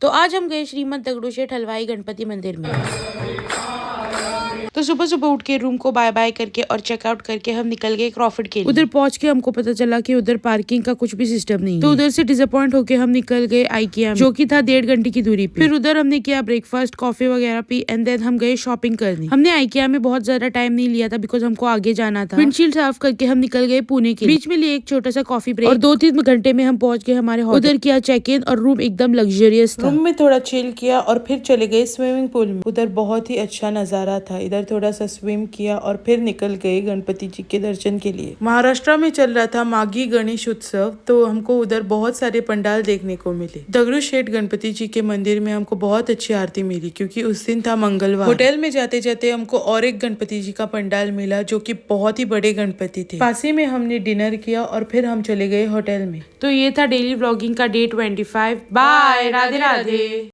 तो आज हम गए श्रीमद दगड़ूशेठ हलवाई गणपति मंदिर में। तो सुबह सुबह उठ के रूम को बाय बाय करके और चेकआउट करके हम निकल गए क्रॉफर्ड के लिए। उधर पहुंच के हमको पता चला कि उधर पार्किंग का कुछ भी सिस्टम नहीं है। तो उधर से डिसअपॉइंट होके हम निकल गए आइकिया जो कि था 1.5 घंटे की दूरी पे। फिर उधर हमने किया ब्रेकफास्ट, कॉफी वगैरह पी एंड देन हम गए शॉपिंग करने। हमने आइकिया में बहुत ज्यादा टाइम नहीं लिया था बिकॉज हमको आगे जाना था। विंडशील्ड साफ करके हम निकल गए पुणे के। बीच में लिए एक छोटा सा कॉफी ब्रेक और 2-3 घंटे में हम पहुंच गए हमारे होटल। उधर किया चेक इन और रूम एकदम लग्जरियस था। रूम में थोड़ा चिल किया और फिर चले गए स्विमिंग पूल में। उधर बहुत ही अच्छा नजारा था। इधर थोड़ा सा स्विम किया और फिर निकल गए गणपति जी के दर्शन के लिए। महाराष्ट्र में चल रहा था माघी गणेश उत्सव, तो हमको उधर बहुत सारे पंडाल देखने को मिले। दगड़ूशेठ गणपति जी के मंदिर में हमको बहुत अच्छी आरती मिली क्योंकि उस दिन था मंगलवार। होटल में जाते जाते हमको और एक गणपति जी का पंडाल मिला जो कि बहुत ही बड़े गणपति थे। पासी में हमने डिनर किया और फिर हम चले गए होटल में। तो ये था डेली व्लॉगिंग का डे 25। बाय, राधे राधे।